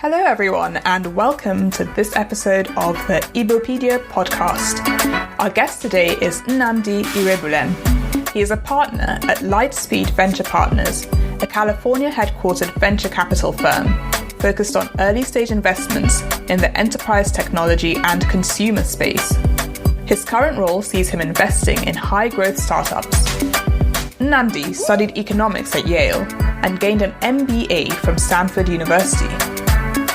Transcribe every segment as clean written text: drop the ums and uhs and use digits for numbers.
Hello everyone and welcome to this episode of the Igbopedia podcast. Our guest today is Nnamdi. He is a partner at Lightspeed Venture Partners, a California-headquartered venture capital firm focused on early-stage investments in the enterprise technology and consumer space. His current role sees him investing in high-growth startups. Nnamdi studied economics at Yale and gained an MBA from Stanford University.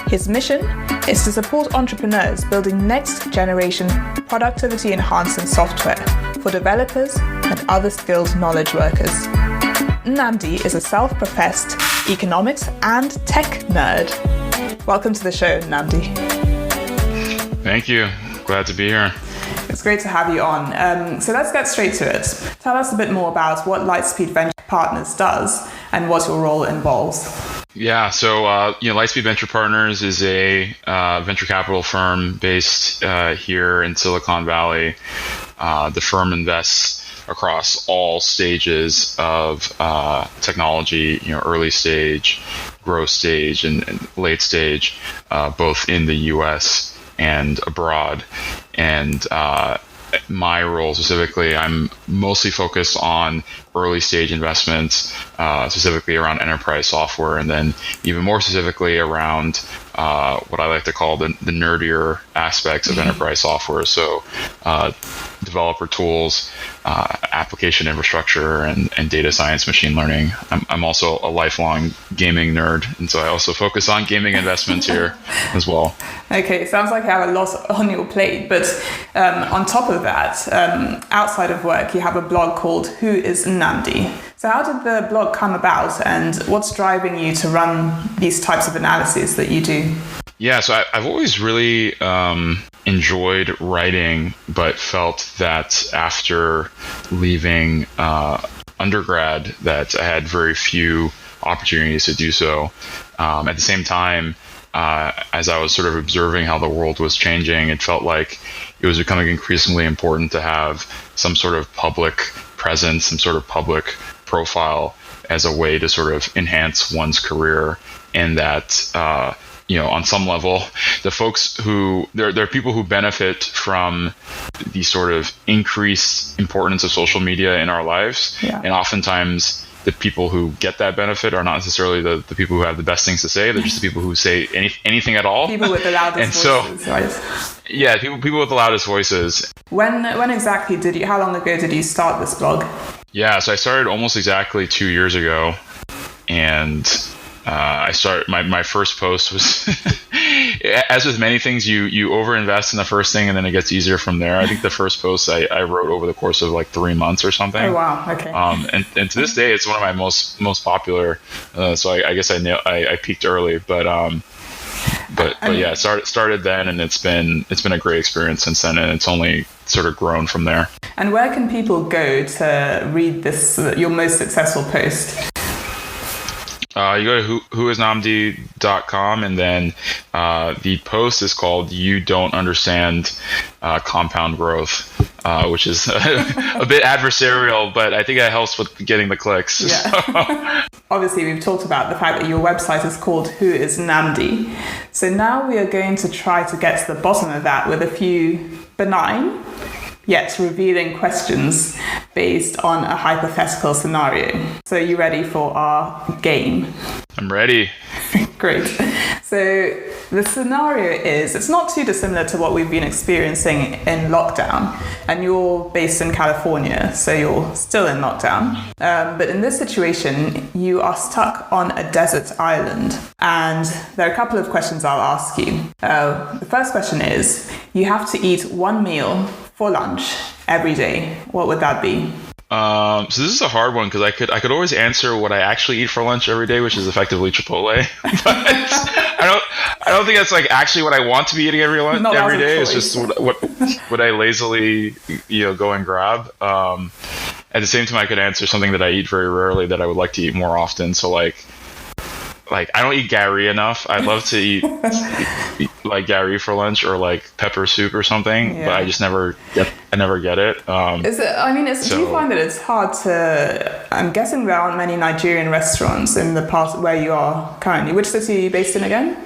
His mission is to support entrepreneurs building next-generation productivity-enhancing software for developers and other skilled knowledge workers. Nnamdi is a self-professed economics and tech nerd. Welcome to the show, Nnamdi. Thank you. Glad to be here. It's great to have you on. So let's get straight to it. Tell us a bit more about what Lightspeed Venture Partners does and what your role involves. Yeah, so Lightspeed Venture Partners is a venture capital firm based here in Silicon Valley. The firm invests across all stages of technology, early stage, growth stage, and late stage, both in the U.S. and abroad. And my role specifically, I'm mostly focused on early stage investments, specifically around enterprise software, and then even more specifically around what I like to call the nerdier aspects of enterprise software. So developer tools, application infrastructure, and data science, machine learning. I'm also a lifelong gaming nerd, and so I also focus on gaming investments here as well. Okay, sounds like you have a lot on your plate, but on top of that, outside of work, you have a blog called Who is Nnamdi? So how did the blog come about, and what's driving you to run these types of analyses that you do? Yeah, so I've always really enjoyed writing, but felt that after leaving undergrad that I had very few opportunities to do so. At the same time, as I was sort of observing how the world was changing, it felt like it was becoming increasingly important to have some sort of public presence, some sort of public profile as a way to sort of enhance one's career. And that, on some level, the folks who, there are people who benefit from the sort of increased importance of social media in our lives. Yeah. And oftentimes the people who get that benefit are not necessarily the people who have the best things to say. They're just the people who say anything at all. People with the loudest voices, right? Yeah, people with the loudest voices. When exactly how long ago did you start this blog? Yeah, so I started almost exactly 2 years ago, and I started my first post was as with many things, you overinvest in the first thing and then it gets easier from there. I think the first post I wrote over the course of like 3 months or something. Oh wow, okay. And to this day it's one of my most popular. So I guess I peaked early, but yeah, it started then, and it's been a great experience since then, and it's only sort of grown from there. And where can people go to read this, your most successful post? You go to whoisnnamdi.com, and then the post is called "You Don't Understand Compound Growth," which is a bit adversarial, but I think that helps with getting the clicks. Yeah. Obviously, we've talked about the fact that your website is called Who is Nnamdi. So now we are going to try to get to the bottom of that with a few benign yet revealing questions based on a hypothetical scenario. So are you ready for our game? I'm ready. Great. So the scenario is, it's not too dissimilar to what we've been experiencing in lockdown. And you're based in California, so you're still in lockdown. But in this situation, you are stuck on a desert island. And there are a couple of questions I'll ask you. The first question is, you have to eat one meal for lunch every day. What would that be? So this is a hard one because I could always answer what I actually eat for lunch every day, which is effectively Chipotle. But I don't think that's like actually what I want to be eating every day. It's just what I lazily go and grab. At the same time, I could answer something that I eat very rarely that I would like to eat more often. So like like I don't eat gari enough. I'd love to eat like gari for lunch or like pepper soup or something, but I just never get it. Is it? I mean, do you find that it's hard to? I'm guessing there aren't many Nigerian restaurants in the part where you are currently. Which city are you based in again?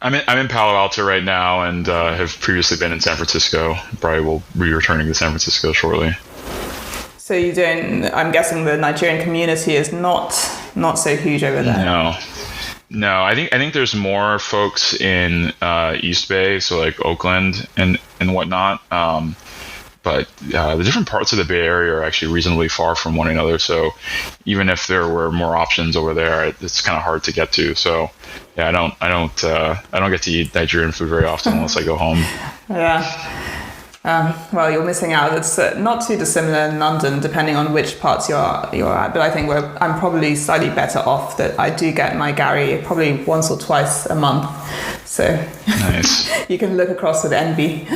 I'm in Palo Alto right now, and have previously been in San Francisco. Probably will be returning to San Francisco shortly. So you don't. I'm guessing the Nigerian community is not so huge over there. No. I think there's more folks in East Bay, so like Oakland and whatnot. But the different parts of the Bay Area are actually reasonably far from one another. So even if there were more options over there, it's kind of hard to get to. So yeah, I don't get to eat Nigerian food very often unless I go home. Yeah. Well, you're missing out. It's not too dissimilar in London, depending on which parts you're at. But I think I'm probably slightly better off that I do get my gari probably once or twice a month. So nice. You can look across with envy.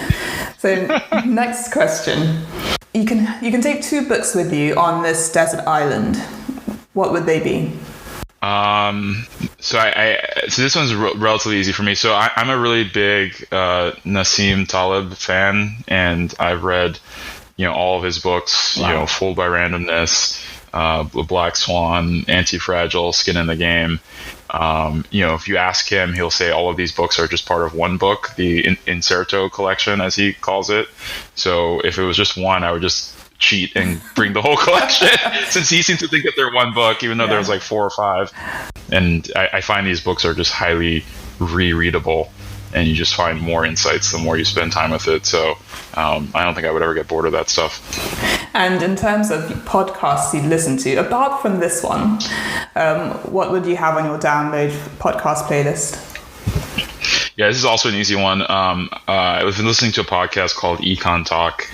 So next question: you can take 2 books with you on this desert island. What would they be? So so this one's relatively easy for me. So I'm a really big Nassim Taleb fan, and I've read, all of his books. Wow. Fooled by Randomness, Black Swan, Anti-Fragile, Skin in the Game. If you ask him, he'll say all of these books are just part of one book, the Inserto collection, as he calls it. So if it was just one, I would just cheat and bring the whole collection since he seems to think that they're one book, even though there's like 4 or 5. And I find these books are just highly rereadable, and you just find more insights the more you spend time with it. So I don't think I would ever get bored of that stuff. And in terms of podcasts you listen to, apart from this one, what would you have on your download podcast playlist? Yeah, this is also an easy one. I've been listening to a podcast called Econ Talk,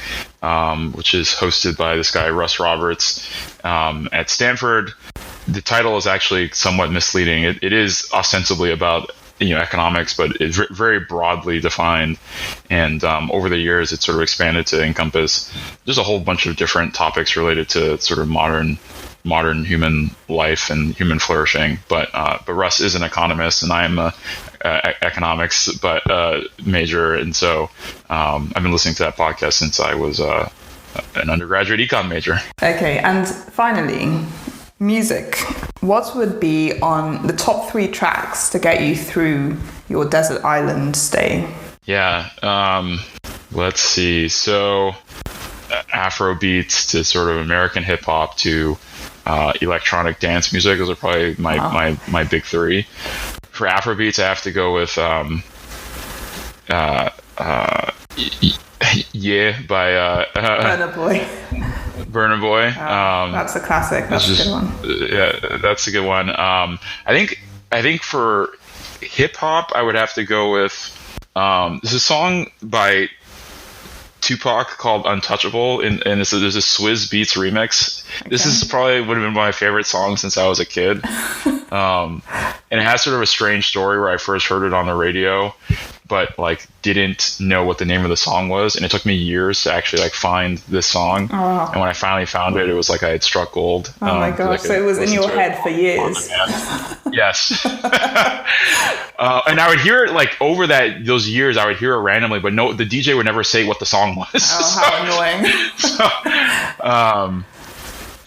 which is hosted by this guy, Russ Roberts, at Stanford. The title is actually somewhat misleading. It is ostensibly about economics, but it's very broadly defined. And over the years, it's sort of expanded to encompass just a whole bunch of different topics related to sort of modern human life and human flourishing. But Russ is an economist, and I am a economics major, and so I've been listening to that podcast since I was an undergraduate econ major. Okay, and finally, music. What would be on the top 3 tracks to get you through your desert island stay? Yeah, let's see. So Afro beats to sort of American hip hop to electronic dance music. Those are probably my big 3. For Afrobeats, I have to go with Yeah by Burna Boy. Burna Boy. That's a classic. That's a good one. Yeah, that's a good one. I think for hip hop, I would have to go with there's a song by Tupac called Untouchable, and there's a Swizz Beatz remix. Okay. This is probably would have been my favorite song since I was a kid. And it has sort of a strange story where I first heard it on the radio, but like didn't know what the name of the song was, and it took me years to actually like find this song. Oh. And when I finally found it, it was like I had struck gold. Oh my gosh! So it was in your head for years. Yes. And I would hear it like over those years. I would hear it randomly, but no, the DJ would never say what the song was. Oh, how annoying!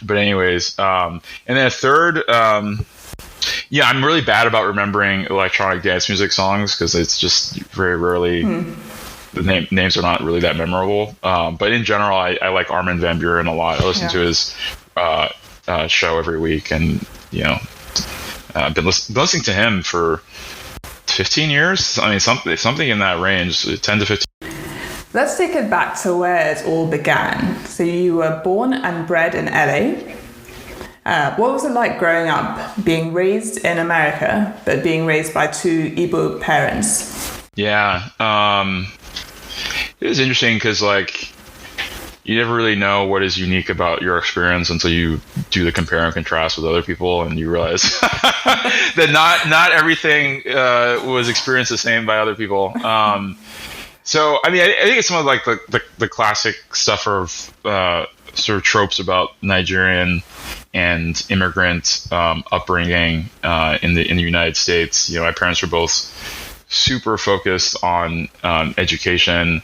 But anyways, and then a third. Yeah, I'm really bad about remembering electronic dance music songs because it's just very rarely the names are not really that memorable. But in general, I like Armin van Buuren a lot. I listen to his show every week, and I've been listening to him for 15 years. I mean, something in that range, 10 to 15. Let's take it back to where it all began. So you were born and bred in LA. What was it like growing up, being raised in America, but being raised by 2 Igbo parents? Yeah, it was interesting because like you never really know what is unique about your experience until you do the compare and contrast with other people, and you realize that not everything was experienced the same by other people. So I mean, I think it's some of like the classic stuff of sort of tropes about Nigerian and immigrant upbringing in the United States. My parents were both super focused on education,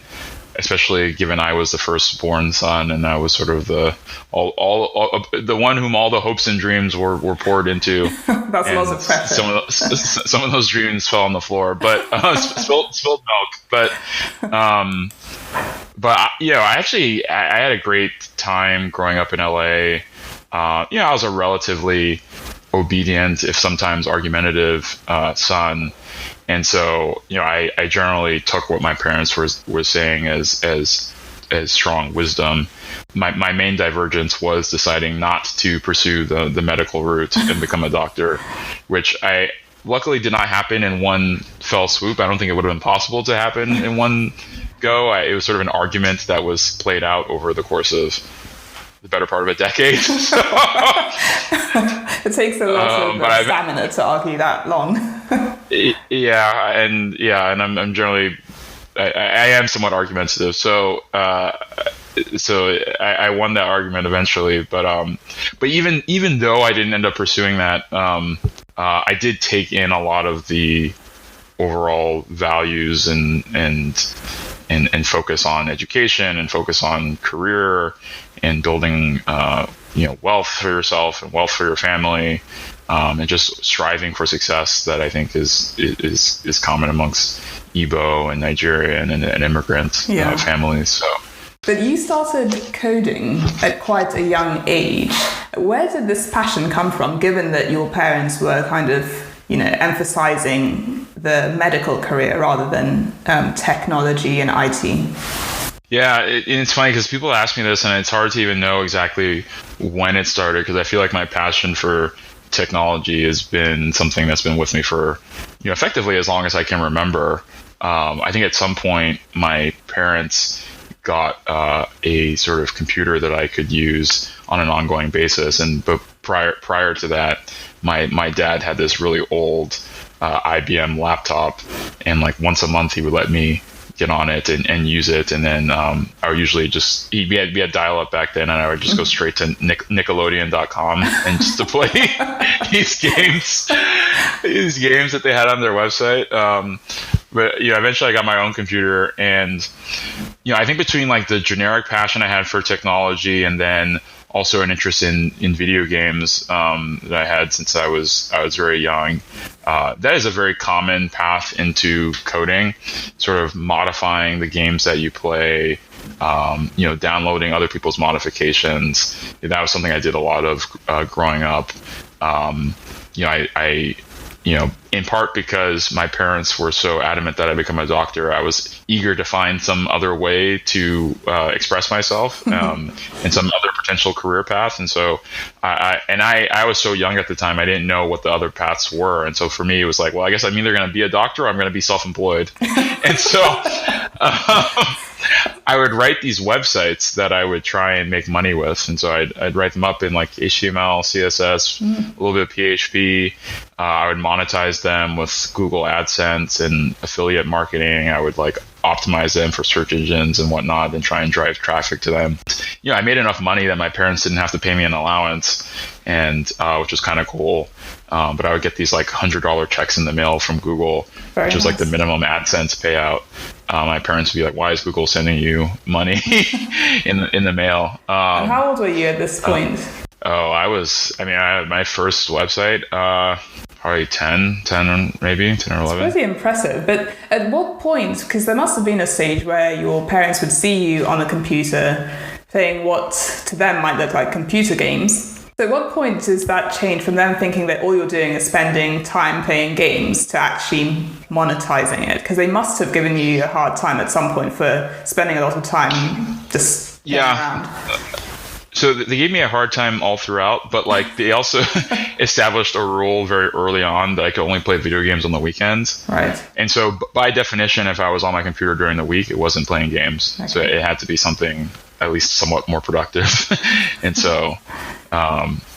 especially given I was the firstborn son, and I was sort of the one whom all the hopes and dreams were poured into. That's lots of pressure. Some of those dreams fell on the floor, but spilled milk. But I had a great time growing up in LA. I was a relatively obedient, if sometimes argumentative, son. And so, I generally took what my parents were saying as strong wisdom. My main divergence was deciding not to pursue the medical route and become a doctor, which I luckily did not happen in one fell swoop. I don't think it would have been possible to happen in one go. It was sort of an argument that was played out over the course of the better part of a decade. It takes a lot of stamina to argue that long. And I'm generally, I am somewhat argumentative. So I won that argument eventually. But even though I didn't end up pursuing that, I did take in a lot of the overall values and focus on education and focus on career and building wealth for yourself and wealth for your family, and just striving for success that I think is common amongst Igbo and Nigerian and immigrant families. So. But you started coding at quite a young age. Where did this passion come from, given that your parents were kind of, emphasizing the medical career rather than technology and IT? Yeah, it's funny because people ask me this and it's hard to even know exactly when it started, because I feel like my passion for technology has been something that's been with me for, effectively as long as I can remember. I think at some point my parents got a sort of computer that I could use on an ongoing basis, but prior to that, my dad had this really old IBM laptop, and like once a month he would let me get on it and use it, and then I would usually we had dial-up back then, and I would just go straight to Nickelodeon.com and just to play these games that they had on their website. But eventually I got my own computer, and I think between like the generic passion I had for technology and then also an interest in video games that I had since I was very young. That is a very common path into coding, sort of modifying the games that you play, downloading other people's modifications. That was something I did a lot of growing up. In part because my parents were so adamant that I become a doctor, I was eager to find some other way to express myself and some other potential career path. And so I was so young at the time, I didn't know what the other paths were. And so for me, it was like, well, I guess I'm either going to be a doctor or I'm going to be self-employed. And so I would write these websites that I would try and make money with. And so I'd write them up in like HTML, CSS, a little bit of PHP. I would monetize them with Google AdSense and affiliate marketing. I would like optimize them for search engines and whatnot and try and drive traffic to them. I made enough money that my parents didn't have to pay me an allowance, and which was kind of cool. But I would get these like $100 checks in the mail from Google, which was like the minimum AdSense payout. My parents would be like, "Why is Google sending you money in the mail?" And how old were you at this point? I had my first website, probably 10 or 11. It's pretty impressive. But at what point, because there must have been a stage where your parents would see you on a computer playing what to them might look like computer games. So at what point does that change from them thinking that all you're doing is spending time playing games to actually monetizing it? Because they must have given you a hard time at some point for spending a lot of time just around. So they gave me a hard time all throughout, but like they also established a rule very early on that I could only play video games on the weekends. Right. And so by definition, if I was on my computer during the week, it wasn't playing games. Okay. So it had to be something at least somewhat more productive. And so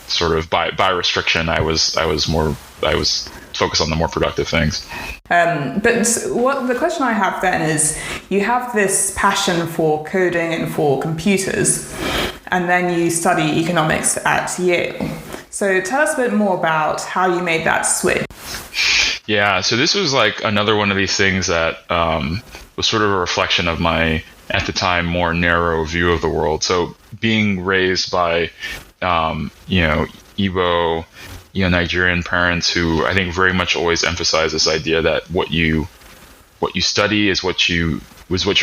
sort of by restriction, I was focused on the more productive things. But what the question I have then is, you have this passion for coding and for computers. and then you study economics at Yale. So tell us a bit more about how you made that switch. Yeah, so this was like another one of these things that was sort of a reflection of my, at the time, more narrow view of the world. So being raised by, Igbo, Nigerian parents who I think very much always emphasize this idea that what you study is what you're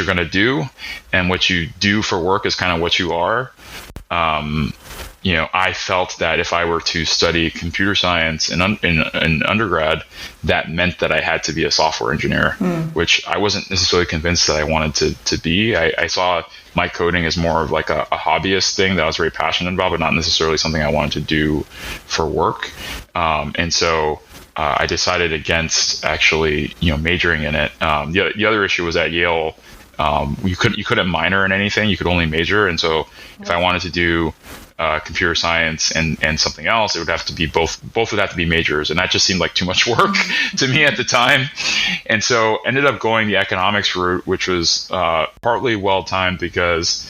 going to do, and what you do for work is kind of what you are. I felt that if I were to study computer science in undergrad, that meant that I had to be a software engineer, which I wasn't necessarily convinced that I wanted to be. I saw my coding as more of like a hobbyist thing that I was very passionate about, but not necessarily something I wanted to do for work. And so I decided against actually, majoring in it. The other issue was at Yale, you couldn't minor in anything. You could only major. And so if I wanted to do computer science and something else, it would have to be both would have to be majors, and that just seemed like too much work to me at the time. And so ended up going the economics route, which was partly well timed because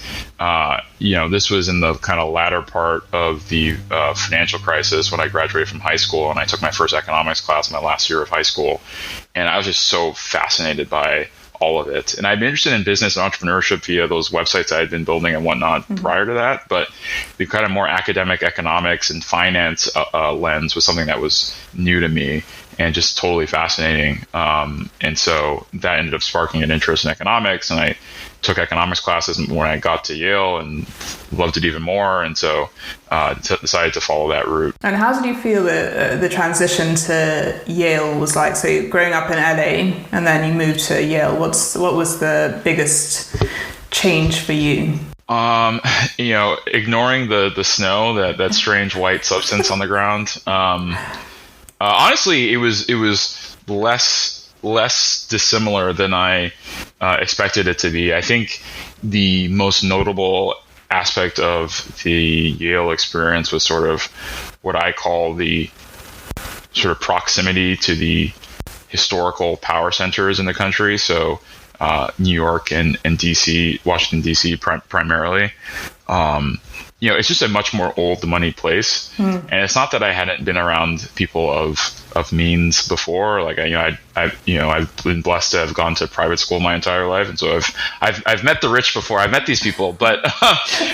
this was in the kind of latter part of the financial crisis when I graduated from high school, and I took my first economics class in my last year of high school, and I was just so fascinated by all of it. And I'd been interested in business and entrepreneurship via those websites I had been building and whatnot prior to that. But the kind of more academic economics and finance lens was something that was new to me and just totally fascinating. And so that ended up sparking an interest in economics. And I took economics classes when I got to Yale and loved it even more. And so decided to follow that route. And how did you feel the transition to Yale was like? So growing up in LA and then you moved to Yale, what was the biggest change for you? Ignoring the snow, that strange white substance on the ground. Honestly, it was less dissimilar than I expected it to be. I think the most notable aspect of the Yale experience was sort of what I call the sort of proximity to the historical power centers in the country. So New York and DC, Washington, DC primarily. It's just a much more old money place. And it's not that I hadn't been around people of means before. Like I've been blessed to have gone to private school my entire life, and so I've met the rich before. I've met these people, but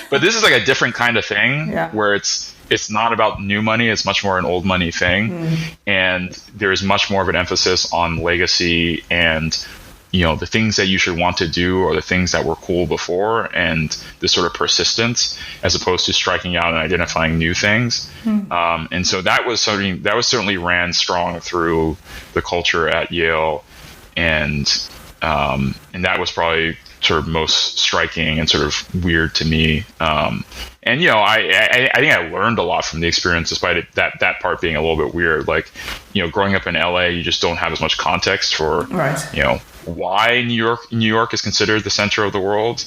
this is like a different kind of thing where it's not about new money. It's much more an old money thing, and there's much more of an emphasis on legacy and the things that you should want to do or the things that were cool before, and this sort of persistence as opposed to striking out and identifying new things. And so that was certainly ran strong through the culture at Yale. And that was probably sort of most striking and sort of weird to me. I think I learned a lot from the experience, despite that part being a little bit weird. Like, growing up in LA, you just don't have as much context for, why New York is considered the center of the world.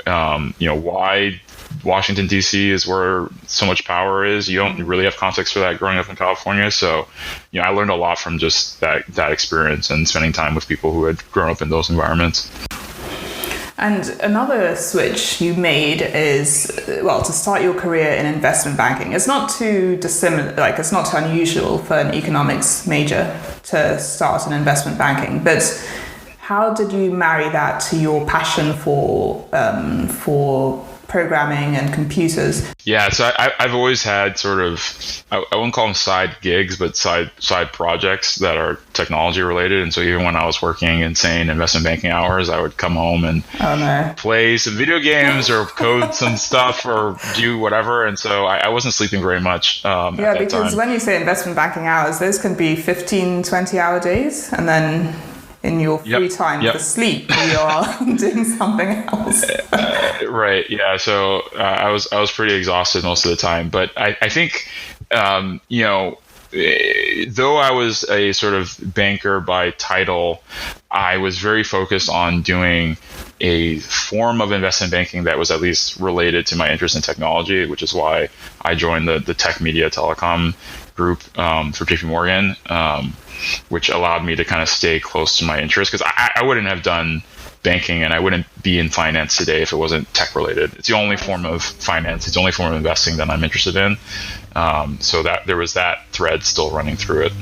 Why Washington, D.C. is where so much power is. You don't really have context for that growing up in California. So, I learned a lot from just that experience and spending time with people who had grown up in those environments. And another switch you made is, to start your career in investment banking. It's not too dissimilar, it's not too unusual for an economics major to start in investment banking. But how did you marry that to your passion for programming and computers? Yeah, so I've always had sort of, I wouldn't call them side gigs, but side projects that are technology related. And so even when I was working insane investment banking hours, I would come home and play some video games or code some stuff or do whatever. And so I wasn't sleeping very much at that because time. When you say investment banking hours, those can be 15, 20-hour days. And then in your free time for sleep, you are doing something else. Right. Yeah. So I was pretty exhausted most of the time, but I think, though I was a sort of banker by title, I was very focused on doing a form of investment banking that was at least related to my interest in technology, which is why I joined the tech media telecom group for JP Morgan, which allowed me to kind of stay close to my interest, because I wouldn't have done banking, and I wouldn't be in finance today if it wasn't tech related. It's the only form of finance. It's the only form of investing that I'm interested in. So that there was that thread still running through it.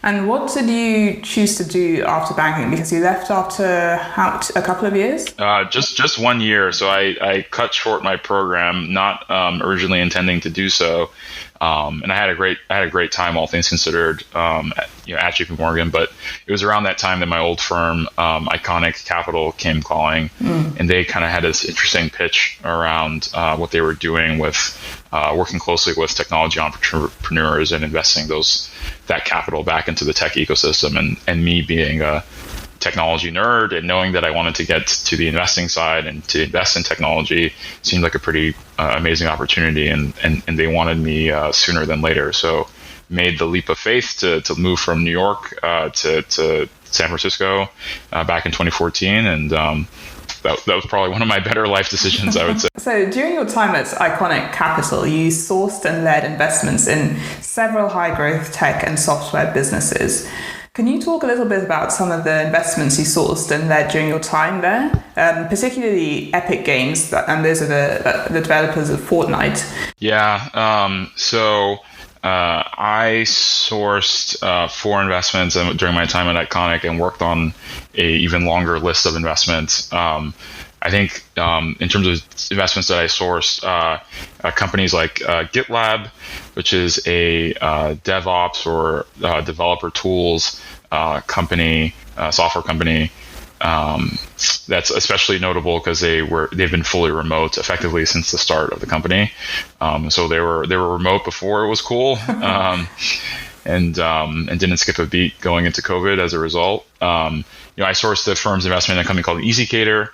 And what did you choose to do after banking? Because you left after a couple of years? Just 1 year. So I cut short my program, not originally intending to do so. And I had a great time, all things considered, at JP Morgan. But it was around that time that my old firm, Iconic Capital, came calling, and they kind of had this interesting pitch around what they were doing with working closely with technology entrepreneurs and investing that capital back into the tech ecosystem. And me being a technology nerd and knowing that I wanted to get to the investing side and to invest in technology seemed like a pretty amazing opportunity, and they wanted me sooner than later. So made the leap of faith to move from New York to San Francisco back in 2014, and that was probably one of my better life decisions, I would say. So during your time at Iconic Capital, you sourced and led investments in several high-growth tech and software businesses. Can you talk a little bit about some of the investments you sourced and led during your time there, particularly Epic Games, and those are the developers of Fortnite? Yeah, so I sourced 4 investments during my time at Iconic and worked on a even longer list of investments. I think in terms of investments that I sourced, companies like GitLab, which is a DevOps or developer tools company, software company. That's especially notable because they've been fully remote effectively since the start of the company. So they were remote before it was cool, and didn't skip a beat going into COVID as a result. I sourced the firm's investment in a company called EasyCater,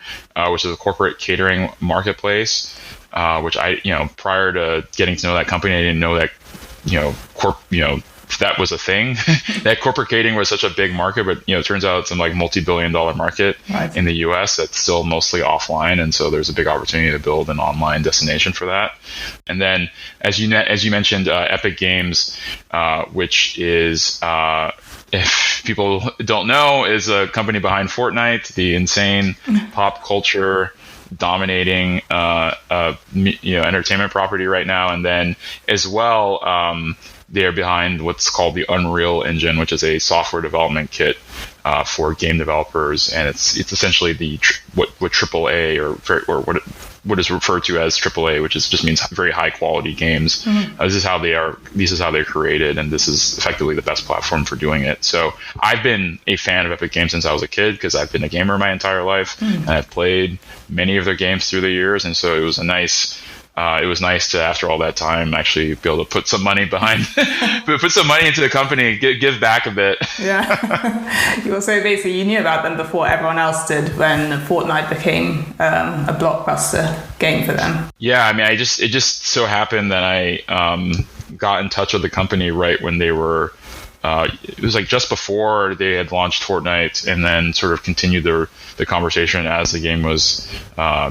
which is a corporate catering marketplace. Which prior to getting to know that company, I didn't know that that was a thing. That corporate catering was such a big market, but it turns out it's a multi-billion-dollar market in the U.S. that's still mostly offline, and so there's a big opportunity to build an online destination for that. And then, as you mentioned, Epic Games, which is if people don't know, is a company behind Fortnite, the insane pop culture dominating entertainment property right now. And then as well, they are behind what's called the Unreal Engine, which is a software development kit for game developers, and it's essentially what AAA or what is referred to as AAA, which just means very high quality games. This is how they're created, and this is effectively the best platform for doing it. So I've been a fan of Epic Games since I was a kid because I've been a gamer my entire life, and I've played many of their games through the years, and so it was nice to, after all that time, actually be able to put some money put some money into the company, give back a bit. Yeah. So basically you knew about them before everyone else did when Fortnite became a blockbuster game for them. Yeah, I mean, it just so happened that I got in touch with the company right when they were, it was just before they had launched Fortnite, and then sort of continued the conversation as the game was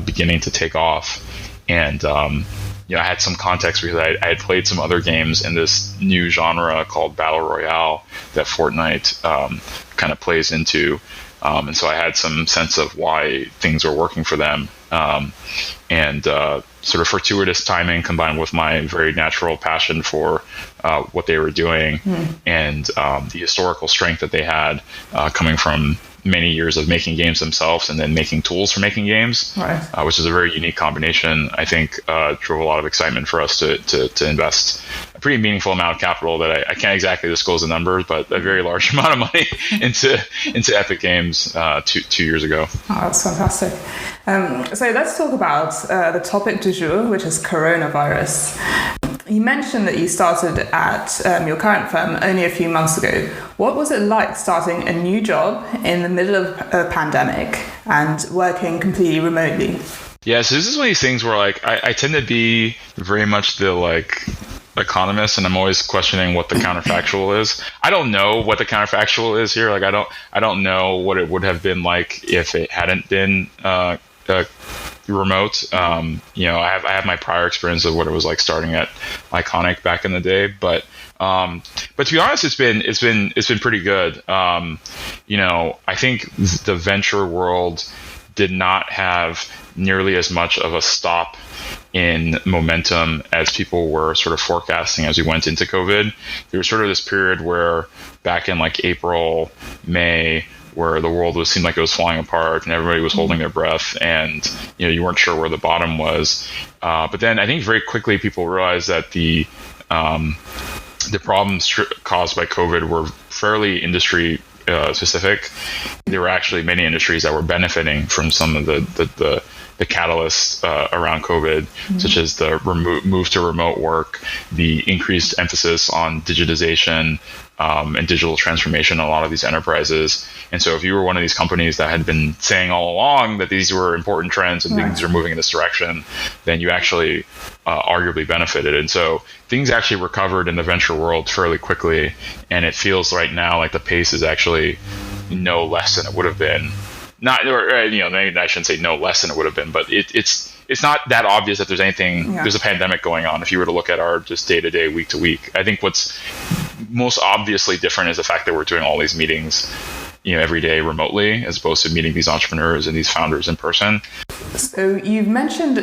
beginning to take off. And I had some context because I had played some other games in this new genre called Battle Royale that Fortnite kind of plays into. And so I had some sense of why things were working for them. And sort of fortuitous timing combined with my very natural passion for what they were doing and the historical strength that they had coming from many years of making games themselves and then making tools for making games, which is a very unique combination. I think drove a lot of excitement for us to invest a pretty meaningful amount of capital that I can't exactly disclose the numbers, but a very large amount of money into Epic Games 2 years ago. Oh, that's fantastic. So let's talk about the topic du jour, which is coronavirus. You mentioned that you started at your current firm only a few months ago. What was it like starting a new job in the middle of a pandemic and working completely remotely? Yeah, so this is one of these things where I tend to be very much the economist, and I'm always questioning what the counterfactual is. I don't know what the counterfactual is here. I don't know what it would have been like if it hadn't been remote. I have my prior experience of what it was like starting at Iconic back in the day, but But to be honest, it's been pretty good. I think the venture world did not have nearly as much of a stop in momentum as people were sort of forecasting as we went into COVID. There was sort of this period where back in like April, May, where the world seemed like it was falling apart and everybody was holding their breath, and you weren't sure where the bottom was. But then I think very quickly people realized that the problems caused by COVID were fairly industry specific. There were actually many industries that were benefiting from some of the catalysts around COVID, such as the move to remote work, the increased emphasis on digitization and digital transformation in a lot of these enterprises. And so if you were one of these companies that had been saying all along that these were important trends and things are moving in this direction, then you actually arguably benefited. And so things actually recovered in the venture world fairly quickly. And it feels right now like the pace is actually no less than it would have been. Maybe I shouldn't say no less than it would have been, but it's not that obvious that there's anything, there's a pandemic going on if you were to look at our just day-to-day, week-to-week. I think what's most obviously different is the fact that we're doing all these meetings every day remotely, as opposed to meeting these entrepreneurs and these founders in person. So you've mentioned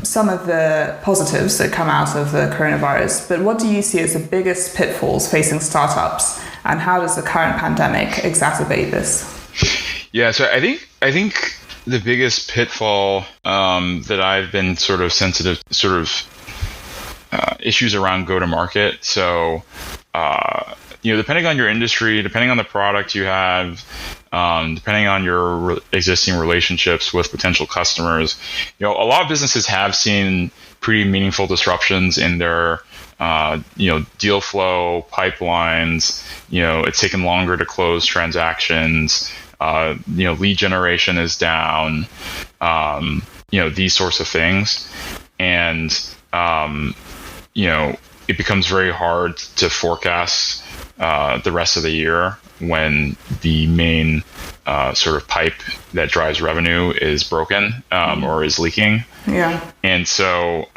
some of the positives that come out of the coronavirus, but what do you see as the biggest pitfalls facing startups, and how does the current pandemic exacerbate this? Yeah, so I think the biggest pitfall that I've been sort of sensitive, issues around go-to-market. So, depending on your industry, depending on the product you have, depending on your existing relationships with potential customers, a lot of businesses have seen pretty meaningful disruptions in their deal flow, pipelines. It's taken longer to close transactions. Lead generation is down, these sorts of things. And, it becomes very hard to forecast the rest of the year when the main sort of pipe that drives revenue is broken or is leaking. Yeah. And so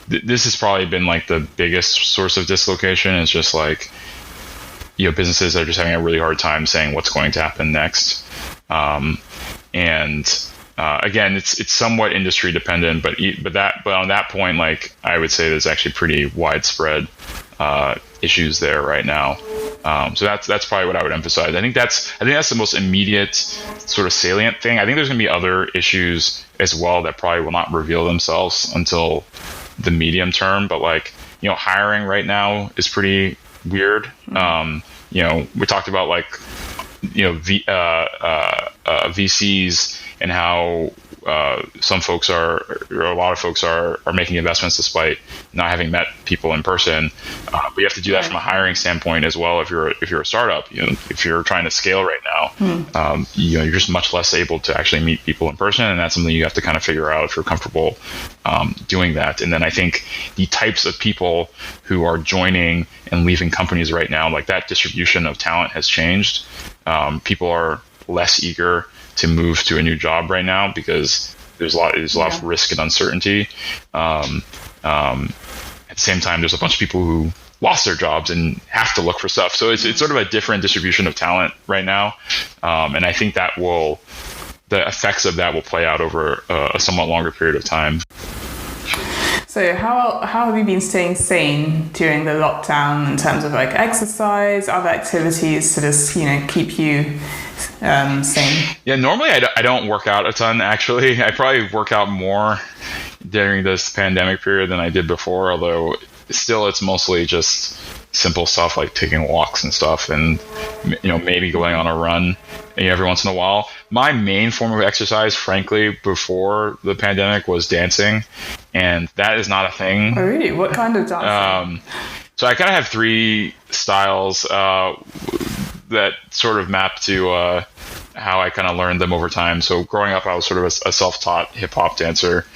this has probably been like the biggest source of dislocation. Is just like, businesses are just having a really hard time saying what's going to happen next. Again, it's somewhat industry dependent, but on that point, like I would say there's actually pretty widespread issues there right now. So that's probably what I would emphasize. I think that's the most immediate sort of salient thing. I think there's going to be other issues as well that probably will not reveal themselves until the medium term. But hiring right now is pretty weird. We talked about VCs and how some folks or a lot of folks are making investments despite not having met people in person. But you have to do that from a hiring standpoint as well. If you're a startup, if you're trying to scale right now, you're just much less able to actually meet people in person, and that's something you have to kind of figure out if you're comfortable doing that. And then I think the types of people who are joining and leaving companies right now, like that distribution of talent has changed. People are less eager to move to a new job right now because there's a lot of risk and uncertainty. At the same time, there's a bunch of people who lost their jobs and have to look for stuff. So it's sort of a different distribution of talent right now. And I think the effects of that will play out over a somewhat longer period of time. So how have you been staying sane during the lockdown in terms of exercise, other activities to just, keep you sane? Yeah, normally I don't work out a ton, actually. I probably work out more during this pandemic period than I did before, although still it's mostly just simple stuff like taking walks and stuff, and maybe going on a run every once in a while. My main form of exercise, frankly, before the pandemic was dancing, and that is not a thing. Oh, really? What kind of dancing? So I kind of have three styles that sort of map to how I kind of learned them over time. So growing up, I was sort of a self-taught hip-hop dancer.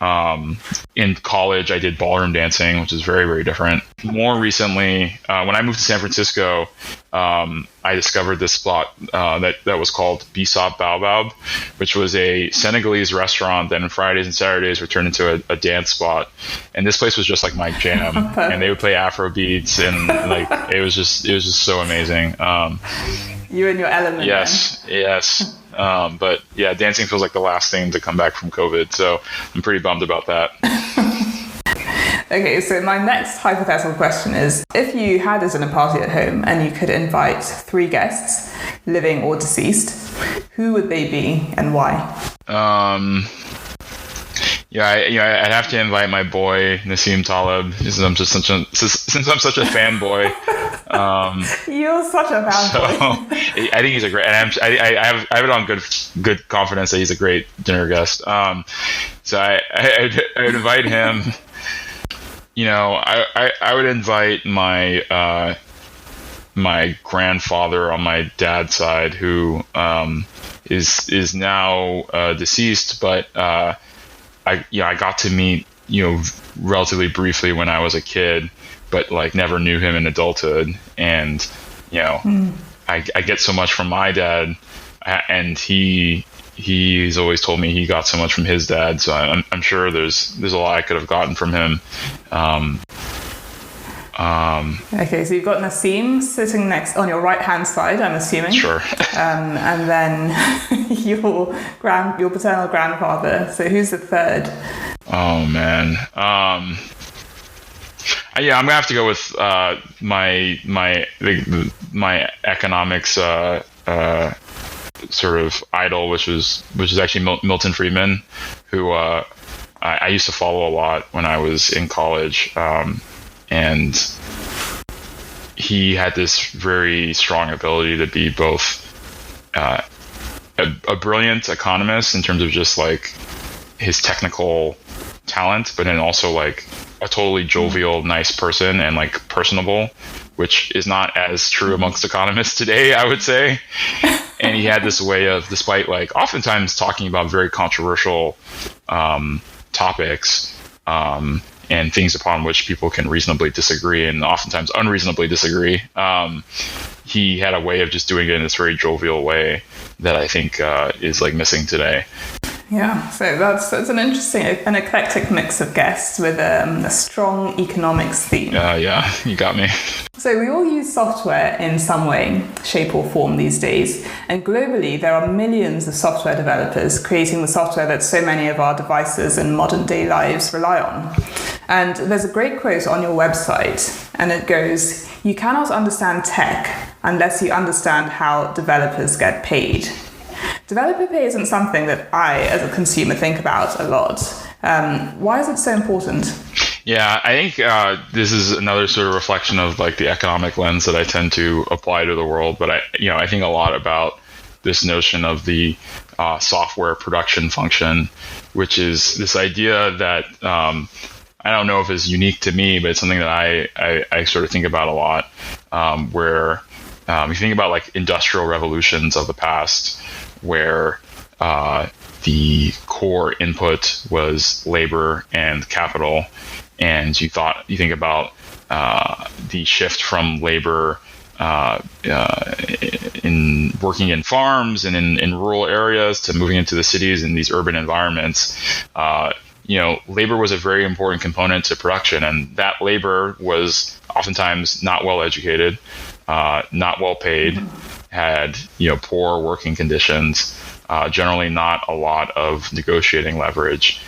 In college, I did ballroom dancing, which is very, very different. More recently, when I moved to San Francisco, I discovered this spot that was called Bisop Baobab, which was a Senegalese restaurant that on Fridays and Saturdays would turn into a dance spot. And this place was just like my jam. And they would play Afro beats, and like it was just so amazing. You're in your element. Yes, yes. But yeah, dancing feels like the last thing to come back from COVID, so I'm pretty bummed about that. Okay, so my next hypothetical question is, if you had a dinner party at home and you could invite 3 guests, living or deceased, who would they be and why? I'd have to invite my boy Nassim Taleb, since I'm such a fanboy. You're such a fanboy. I think he's a great, and I have it on good confidence that he's a great dinner guest. So I'd invite him. I would invite my my grandfather on my dad's side, who is now deceased, but I got to meet relatively briefly when I was a kid, but like never knew him in adulthood, and I get so much from my dad, and he's always told me he got so much from his dad, so I'm sure there's a lot I could have gotten from him. Okay, so you've got Nassim sitting next on your right hand side, I'm assuming. Sure. And then your paternal grandfather. So who's the third? Oh man. Yeah, I'm gonna have to go with my economics sort of idol, which is actually Milton Friedman, who I used to follow a lot when I was in college, and he had this very strong ability to be both a brilliant economist in terms of just like his technical talent, but then also like a totally jovial, nice person and like personable, which is not as true amongst economists today, I would say. And he had this way of, despite like oftentimes talking about very controversial topics and things upon which people can reasonably disagree and oftentimes unreasonably disagree, he had a way of just doing it in this very jovial way that I think is like missing today. Yeah, so that's an interesting, an eclectic mix of guests with a strong economics theme. Yeah, you got me. So we all use software in some way, shape or form these days, and globally there are millions of software developers creating the software that so many of our devices and modern day lives rely on. And there's a great quote on your website, and it goes, "You cannot understand tech unless you understand how developers get paid." Developer pay isn't something that I, as a consumer, think about a lot. Why is it so important? Yeah, I think this is another sort of reflection of like the economic lens that I tend to apply to the world. But I think a lot about this notion of the software production function, which is this idea that I don't know if it's unique to me, but it's something that I sort of think about a lot. Where you think about like industrial revolutions of the past, where the core input was labor and capital, and you think about the shift from labor in working in farms and in rural areas to moving into the cities and these urban environments. Labor was a very important component to production, and that labor was oftentimes not well educated, not well paid, had poor working conditions, generally not a lot of negotiating leverage,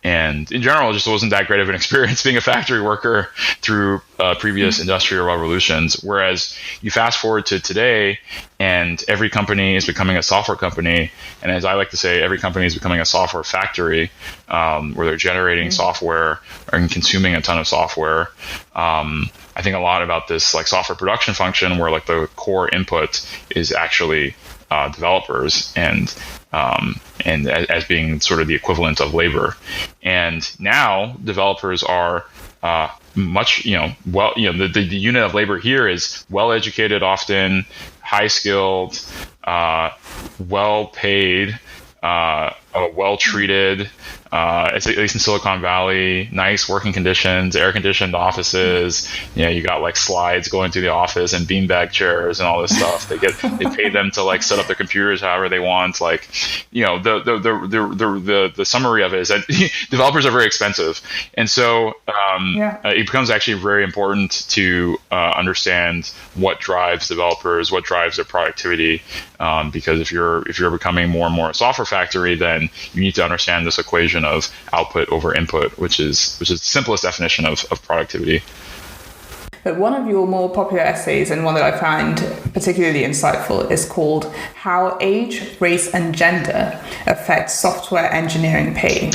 and in general just wasn't that great of an experience being a factory worker through previous industrial revolutions. Whereas you fast forward to today, and every company is becoming a software company, and as I like to say, every company is becoming a software factory, where they're generating software and consuming a ton of software. I think a lot about this like software production function, where like the core input is actually developers, and as being sort of the equivalent of labor. And now developers are much, the unit of labor here is well educated, often high skilled, well paid, well treated, at least in Silicon Valley, nice working conditions, air conditioned offices. You got like slides going through the office and beanbag chairs and all this stuff. They pay them to like set up their computers however they want. Like, the summary of it is that developers are very expensive, and so it becomes actually very important to understand what drives developers, what drives their productivity, because if you're becoming more and more a software factory, then you need to understand this equation of output over input, which is the simplest definition of productivity. But one of your more popular essays, and one that I find particularly insightful, is called How Age, Race and Gender Affect Software Engineering Pay.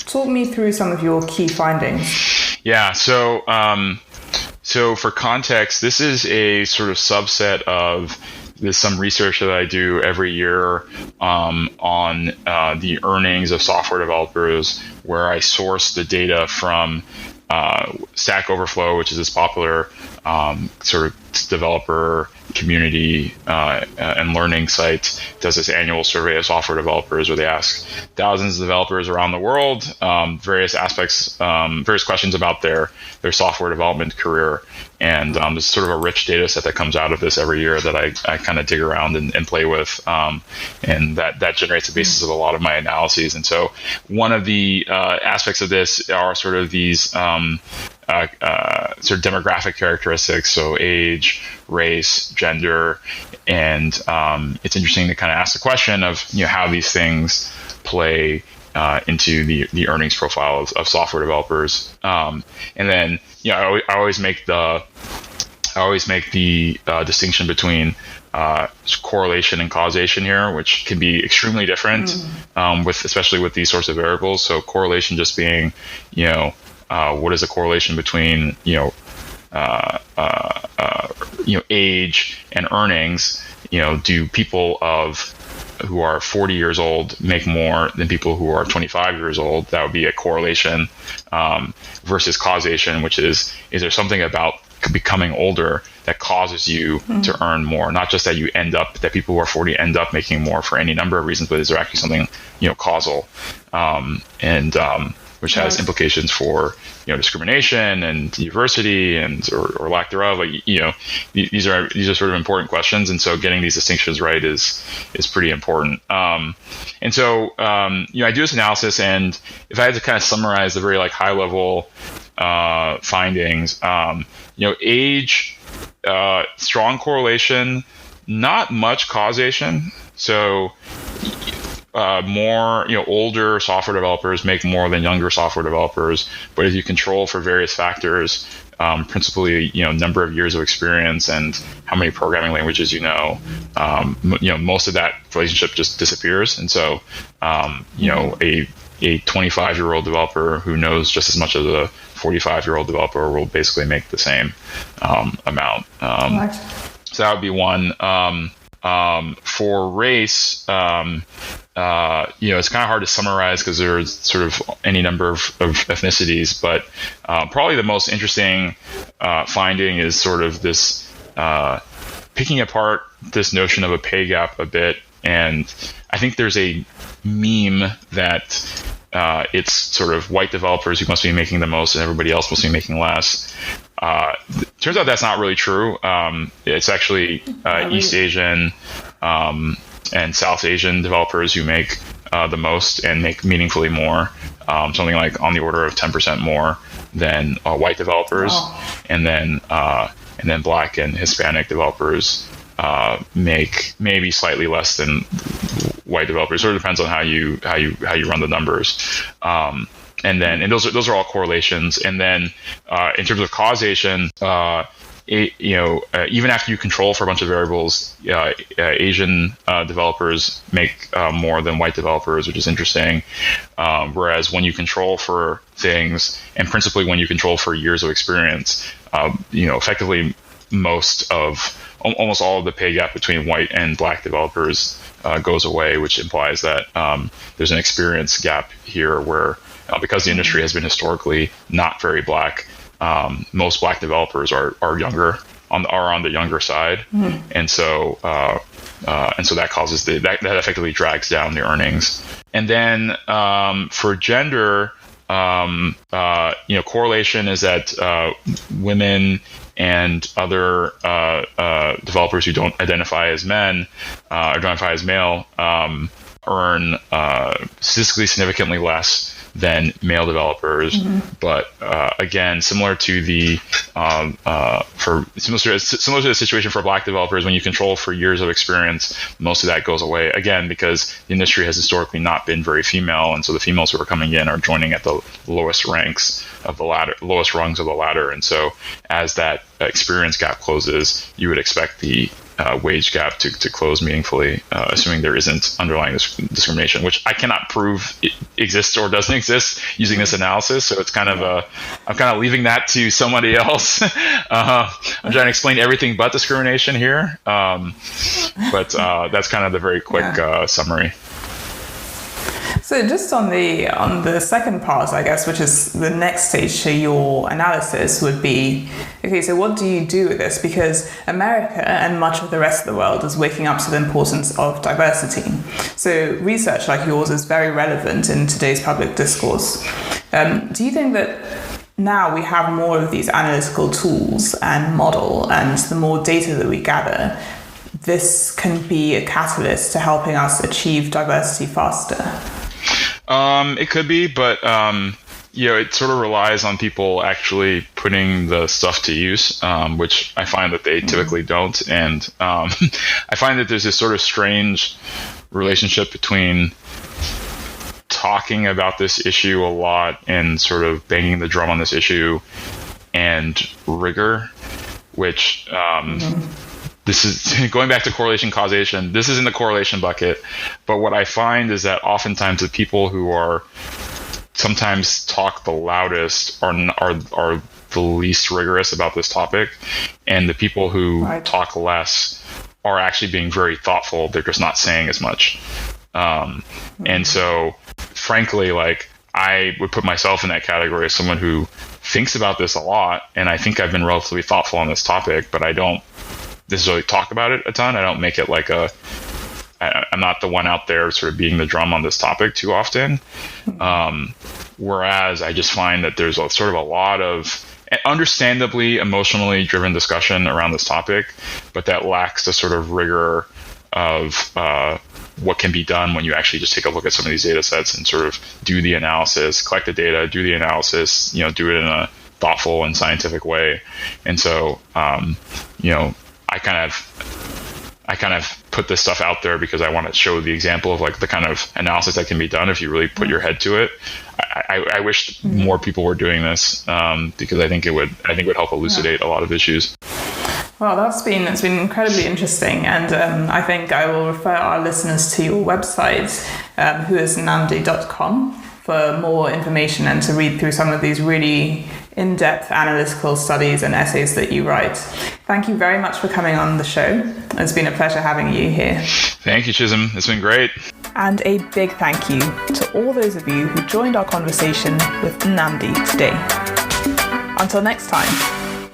Talk me through some of your key findings. Yeah, so for context, this is a sort of subset of there's some research that I do every year on the earnings of software developers, where I source the data from Stack Overflow, which is this popular sort of developer community and learning site, does this annual survey of software developers where they ask thousands of developers around the world various questions about their software development career. And there's sort of a rich data set that comes out of this every year that I kind of dig around and play with. And that generates the basis of a lot of my analyses. And so one of the aspects of this are sort of these sort of demographic characteristics, so age, race, gender, and it's interesting to kind of ask the question of how these things play into the earnings profile of software developers. And then I always make the distinction between correlation and causation here, which can be extremely different especially with these sorts of variables. So correlation just being what is the correlation between age and earnings? Do people who are 40 years old make more than people who are 25 years old? That would be a correlation. Versus causation, which is there something about becoming older that causes you to earn more? Not just that people who are 40 end up making more for any number of reasons, but is there actually something causal, which has implications for discrimination and diversity and or lack thereof. These are sort of important questions, and so getting these distinctions right is pretty important. And so I do this analysis, and if I had to kind of summarize the very high level findings, age, strong correlation, not much causation. So more older software developers make more than younger software developers, but if you control for various factors, principally number of years of experience and how many programming languages most of that relationship just disappears. And so a 25-year-old developer who knows just as much as a 45-year-old developer will basically make the same amount. So that would be one. For race, it's kind of hard to summarize because there's sort of any number of ethnicities, but probably the most interesting finding is sort of this picking apart this notion of a pay gap a bit. And I think there's a meme that it's sort of white developers who must be making the most and everybody else must be making less. Turns out that's not really true. It's actually East Asian and South Asian developers who make the most and make meaningfully more, something like on the order of 10% more than white developers. Wow. And then Black and Hispanic developers make maybe slightly less than white developers. It sort of depends on how you run the numbers. And those are all correlations. And then in terms of causation, even after you control for a bunch of variables, Asian developers make more than white developers, which is interesting. Whereas when you control for things, and principally when you control for years of experience, effectively almost all of the pay gap between white and Black developers goes away, which implies that there's an experience gap here where because the industry has been historically not very Black, most Black developers are younger on the younger side, and so that causes that effectively drags down the earnings. And then for gender, correlation is that women and other developers who don't identify as men or identify as male earn statistically significantly less than male developers. But again, similar to the situation for Black developers, when you control for years of experience, most of that goes away. Again, because the industry has historically not been very female, and so the females who are coming in are joining at the lowest ranks of the ladder, lowest rungs of the ladder. And so, as that experience gap closes, you would expect the wage gap to close meaningfully, assuming there isn't underlying discrimination, which I cannot prove it exists or doesn't exist using this analysis. So it's kind of I'm kind of leaving that to somebody else. I'm trying to explain everything but discrimination here, but that's kind of the very quick summary. So just on the second part, I guess, which is the next stage to your analysis, would be, okay, so what do you do with this? Because America and much of the rest of the world is waking up to the importance of diversity. So research like yours is very relevant in today's public discourse. Do you think that now we have more of these analytical tools and model, and the more data that we gather, this can be a catalyst to helping us achieve diversity faster? It could be, but it sort of relies on people actually putting the stuff to use, which I find that they typically don't. And I find that there's this sort of strange relationship between talking about this issue a lot and sort of banging the drum on this issue and rigor, which this is going back to correlation causation. This is in the correlation bucket. But what I find is that oftentimes the people who are sometimes talk the loudest are the least rigorous about this topic. And the people who talk less are actually being very thoughtful. They're just not saying as much. And so, frankly, like, I would put myself in that category as someone who thinks about this a lot. And I think I've been relatively thoughtful on this topic, but I don't necessarily talk about it a ton. I don't make it like I'm not the one out there sort of beating the drum on this topic too often. Whereas I just find that there's sort of a lot of understandably emotionally driven discussion around this topic, but that lacks the sort of rigor of what can be done when you actually just take a look at some of these data sets and sort of do the analysis, collect the data, do the analysis, do it in a thoughtful and scientific way. And so, I kind of put this stuff out there because I want to show the example of like the kind of analysis that can be done if you really put your head to it. I wish more people were doing this because I think it would help elucidate a lot of issues. Well, it's been incredibly interesting, and I think I will refer our listeners to your website, whoisnnamdi.com, for more information and to read through some of these really in-depth analytical studies and essays that you write. Thank you very much for coming on the show. It's been a pleasure having you here. Thank you, Chisholm. It's been great. And a big thank you to all those of you who joined our conversation with Nnamdi today. Until next time,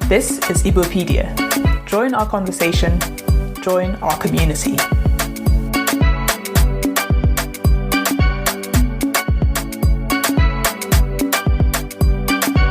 this is Igbopedia. Join our conversation, join our community.